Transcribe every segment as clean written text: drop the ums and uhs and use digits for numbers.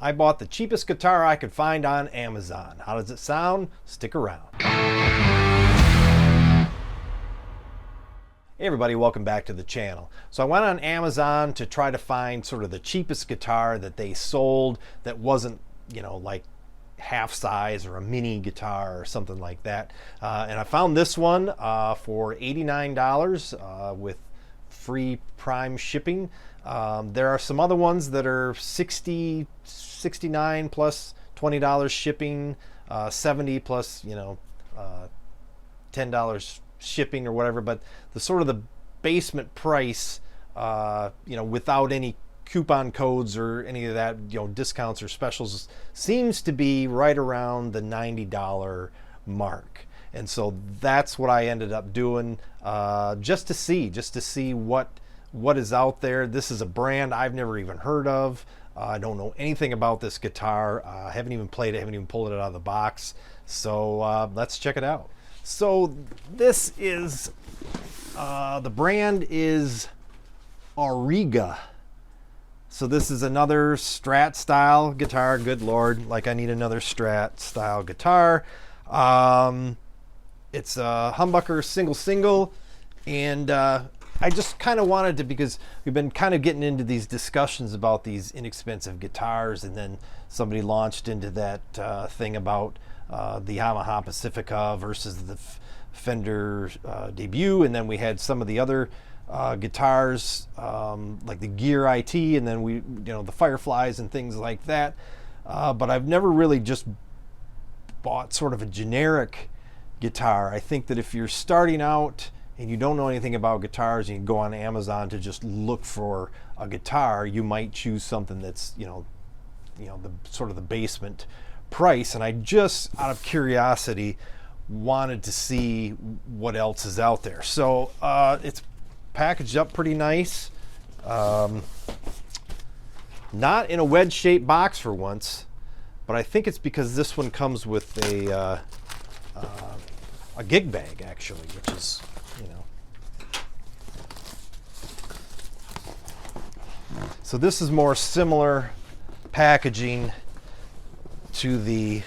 I bought the cheapest guitar I could find on Amazon. How does it sound? Stick around. Hey everybody, welcome back to the channel. So I went on Amazon to try to find sort of the cheapest guitar that they sold that wasn't, you know, like half size or a mini guitar or something like that. And I found this one for $89 with free Prime shipping. There are some other ones that are $60, $69 plus $20 shipping, $70 plus, you know, $10 shipping or whatever, but the sort of the basement price, you know, without any coupon codes or any of that, you know, discounts or specials, seems to be right around the $90 mark. And so that's what I ended up doing, just to see what is out there. This is a brand I've never even heard of. I don't know anything about this guitar. I haven't even played it, haven't even pulled it out of the box. So let's check it out. So this is, the brand is Auriga. So this is another Strat style guitar. Good Lord, like I need another Strat style guitar. It's a humbucker single, and I just kind of wanted to, because we've been kind of getting into these discussions about these inexpensive guitars, and then somebody launched into that thing about the Yamaha Pacifica versus the Fender Debut, and then we had some of the other guitars like the Gear IT, and then we, you know, the Fireflies and things like that. But I've never really just bought sort of a generic guitar. I think that if you're starting out and you don't know anything about guitars and you go on Amazon to just look for a guitar, you might choose something that's, you know, the sort of the basement price. And I just, out of curiosity, wanted to see what else is out there. So it's packaged up pretty nice. Not in a wedge-shaped box for once, but I think it's because this one comes with a gig bag, actually, which is, you know. So this is more similar packaging to the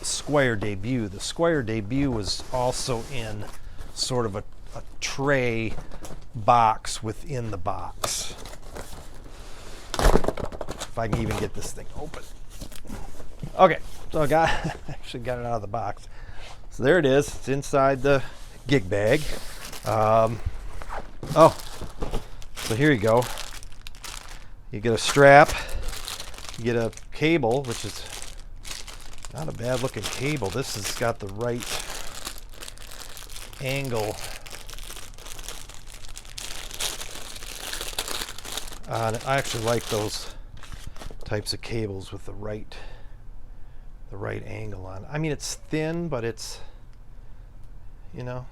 Squire Debut. The Squire Debut was also in sort of a tray box within the box. If I can even get this thing open. Okay, so I actually got it out of the box. So there it is. It's inside the gig bag. Oh, so here you go. You get a strap. You get a cable, which is not a bad looking cable. This has got the right angle. I actually like those types of cables with the right angle on. I mean, it's thin, but it's, you know,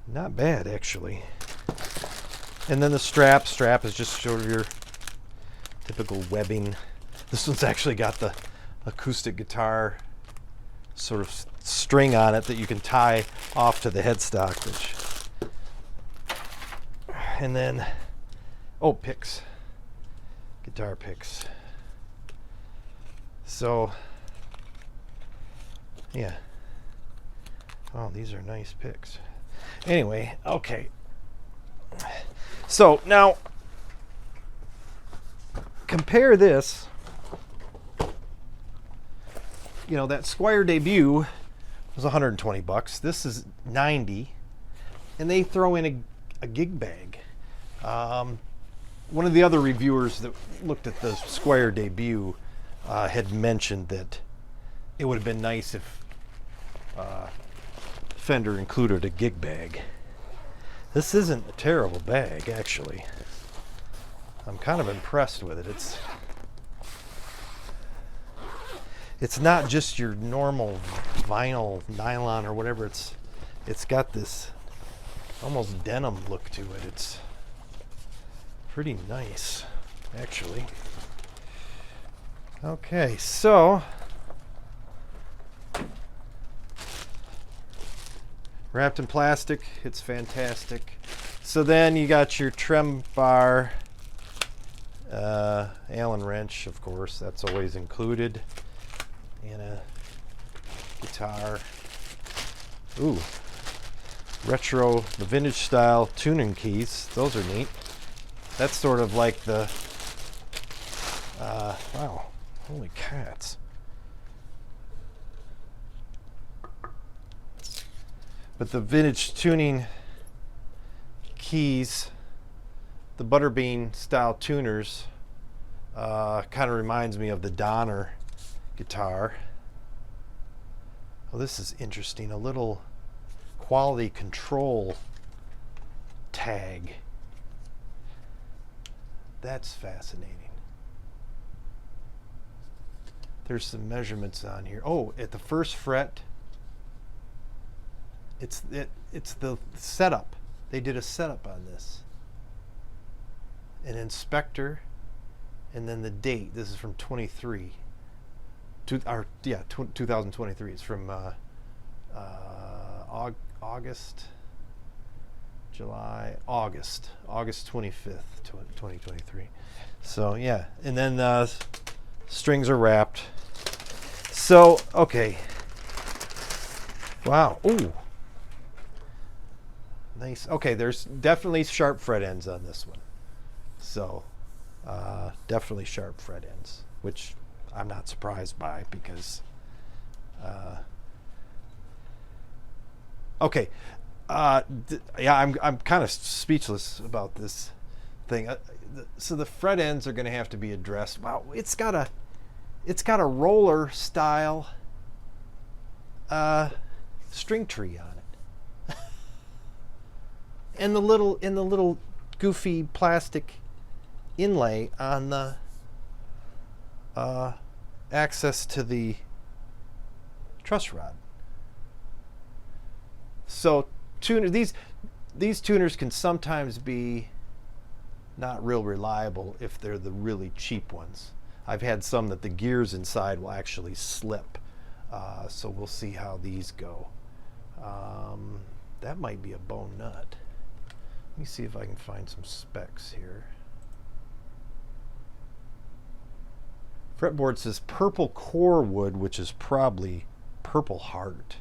not bad actually. And then the strap is just sort of your typical webbing. This one's actually got the acoustic guitar sort of string on it that you can tie off to the headstock, which, and then, oh, picks, guitar picks. So yeah, oh, these are nice picks. Anyway, okay, so now compare this. You know, that Squire Debut was 120 bucks. This is 90, and they throw in a gig bag. One of the other reviewers that looked at the Squire Debut had mentioned that it would have been nice if Fender included a gig bag. This isn't a terrible bag, actually. I'm kind of impressed with it. It's not just your normal vinyl, nylon, or whatever. It's got this almost denim look to it. It's pretty nice, actually. Okay, so wrapped in plastic, it's fantastic. So then you got your trem bar Allen wrench, of course, that's always included in a guitar. Ooh, retro, the vintage style tuning keys. Those are neat. That's sort of like the, wow, holy cats. But the vintage tuning keys, the Butterbean style tuners, kind of reminds me of the Donner guitar. Oh, this is interesting. A little quality control tag. That's fascinating. There's some measurements on here. Oh, at the first fret, it's the setup. They did a setup on this. An inspector, and then the date. This is from 23. 2023. It's from August 25th, 2023. So yeah, and then strings are wrapped. So okay. Wow. Ooh. Nice. Okay, there's definitely sharp fret ends on this one. So definitely sharp fret ends, which I'm not surprised by because okay. Yeah, I'm kind of speechless about this thing. So the fret ends are going to have to be addressed. Wow, it's got a roller style string tree on it, and the little goofy plastic inlay on the access to the truss rod. So these tuners can sometimes be not real reliable if they're the really cheap ones. I've had some that the gears inside will actually slip. So we'll see how these go. That might be a bone nut. Let me see if I can find some specs here. Fretboard says purple core wood, which is probably purple heart,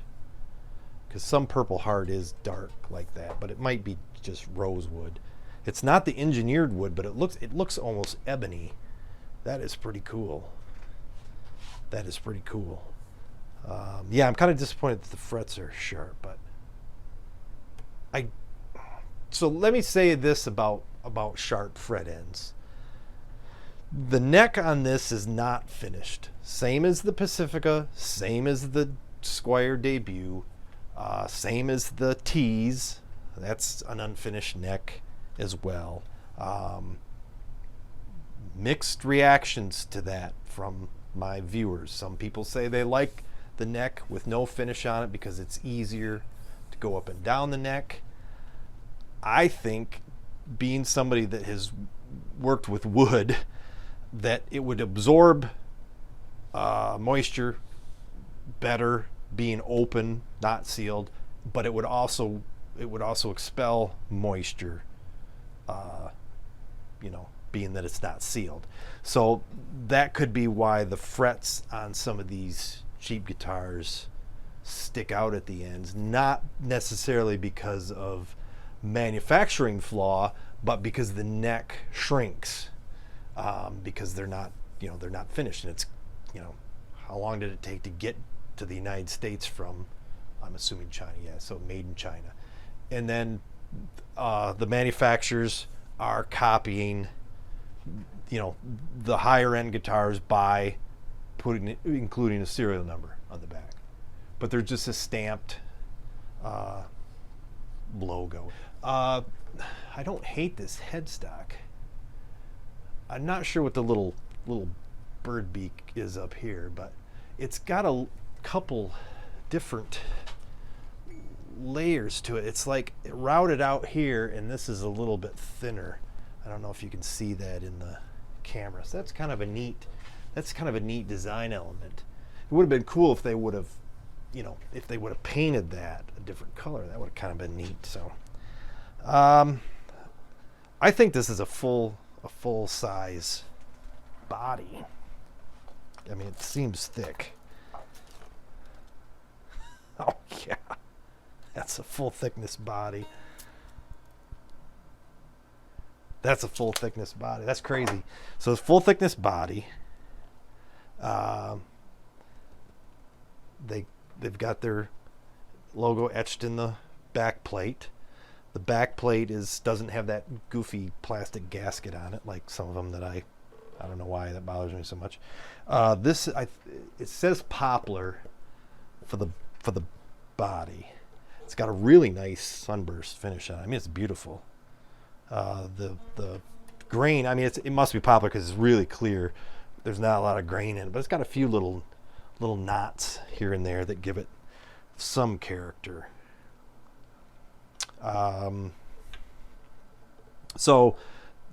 because some purple heart is dark like that, but it might be just rosewood. It's not the engineered wood, but it looks almost ebony. That is pretty cool. That is pretty cool. Yeah, I'm kind of disappointed that the frets are sharp, but so let me say this about sharp fret ends. The neck on this is not finished. Same as the Pacifica, same as the Squire Debut, same as the Tees. That's an unfinished neck as well. Mixed reactions to that from my viewers. Some people say they like the neck with no finish on it because it's easier to go up and down the neck. I think, being somebody that has worked with wood, that it would absorb moisture better being open, not sealed, but it would also expel moisture, being that it's not sealed. So that could be why the frets on some of these cheap guitars stick out at the ends, not necessarily because of manufacturing flaw, but because the neck shrinks, because they're not finished. And it's, how long did it take to get to the United States from, I'm assuming, China? Yeah, so made in China. And then the manufacturers are copying, the higher end guitars by including a serial number on the back, but they're just a stamped logo. I don't hate this headstock. I'm not sure what the little bird beak is up here, but it's got a couple different layers to it. It's like it routed out here, and this is a little bit thinner. I don't know if you can see that in the camera. So that's kind of a neat design element. It would have been cool if they would have, if they would have painted that a different color. That would have kind of been neat. So I think this is a full a full size body. I mean, it seems thick. Oh yeah, that's a full thickness body. That's a full thickness body. That's crazy. So it's full thickness body. They've got their logo etched in the back plate. The back plate doesn't have that goofy plastic gasket on it like some of them that I don't know why that bothers me so much. It says Poplar for the body. It's got a really nice sunburst finish on it. I mean, it's beautiful. The grain, I mean, it must be Poplar because it's really clear. There's not a lot of grain in it, but it's got a few little knots here and there that give it some character. So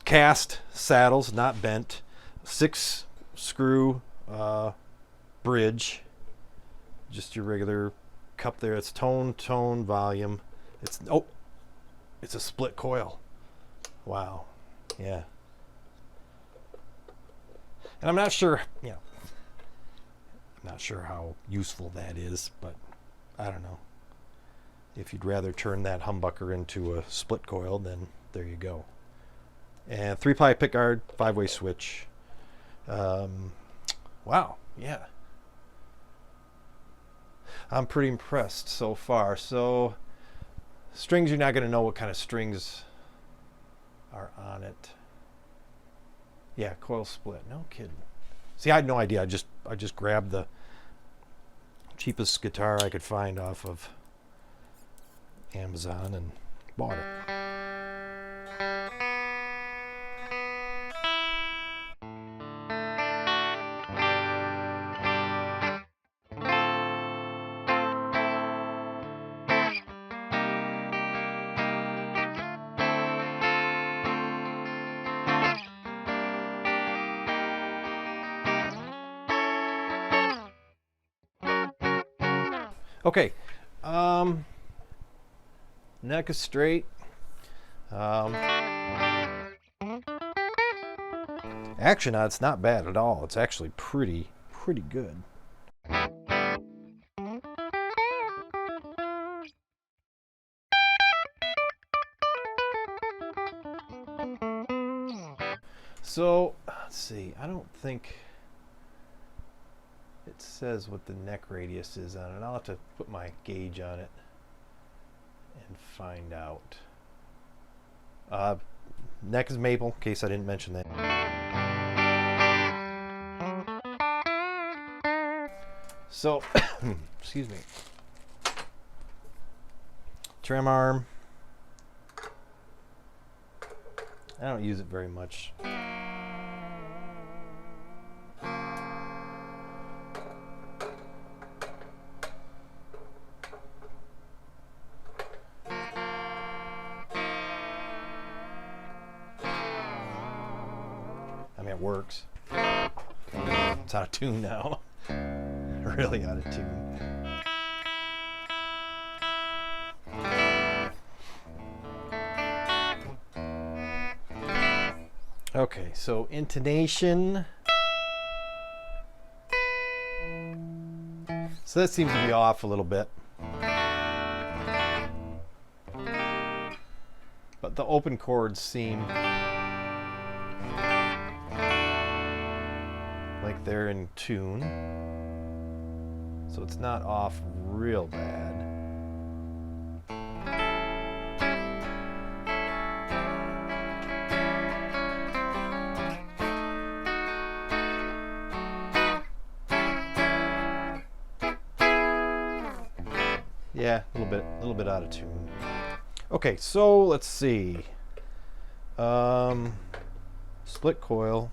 cast saddles, not bent, 6 screw bridge, just your regular cup there. It's tone volume. It's a split coil. Wow. Yeah. And I'm not sure, I'm not sure how useful that is, but I don't know. If you'd rather turn that humbucker into a split coil, then there you go. And 3-ply pickguard, 5-way switch. Wow, yeah. I'm pretty impressed so far. So strings, you're not going to know what kind of strings are on it. Yeah, coil split. No kidding. See, I had no idea. I just grabbed the cheapest guitar I could find off of Amazon and bought it. Okay, neck is straight. Action on it's not bad at all. It's actually pretty good. So let's see. I don't think it says what the neck radius is on it. I'll have to put my gauge on it and find out. Neck is maple, in case I didn't mention that. So, excuse me. Trem arm. I don't use it very much. I mean, it works. It's out of tune now. Really out of tune. Okay, so intonation. So that seems to be off a little bit. But the open chords seem like they're in tune. So it's not off real bad. Yeah, a little bit out of tune. Okay, so let's see. Split coil.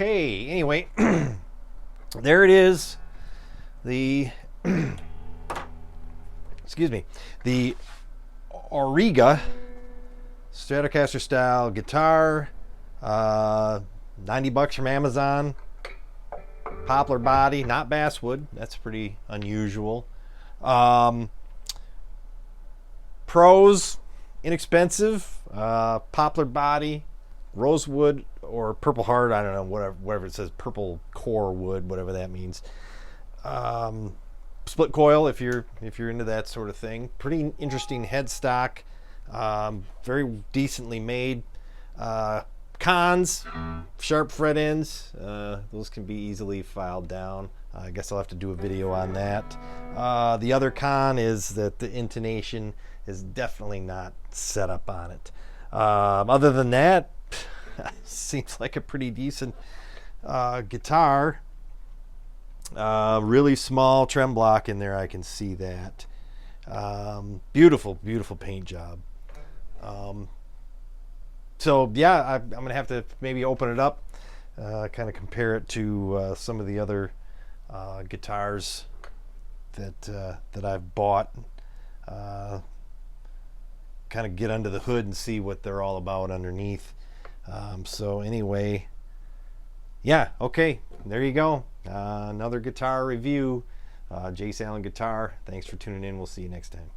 Okay, anyway, there it is. The excuse me, the Auriga Stratocaster style guitar, $90 from Amazon. Poplar body, not basswood. That's pretty unusual. Pros, inexpensive. Poplar body, rosewood or purple heart. I don't know, whatever it says, purple core wood, whatever that means. Split coil if you're into that sort of thing. Pretty interesting headstock. Very decently made. Cons, sharp fret ends. Those can be easily filed down. I guess I'll have to do a video on that. The other con is that the intonation is definitely not set up on it. Other than that, seems like a pretty decent guitar. Really small trem block in there, I can see that. Beautiful paint job. So yeah, I'm gonna have to maybe open it up, kind of compare it to some of the other guitars that I've bought. Kind of get under the hood and see what they're all about underneath. So anyway, yeah, okay, there you go. Another guitar review. Jace Allen Guitar. Thanks for tuning in. We'll see you next time.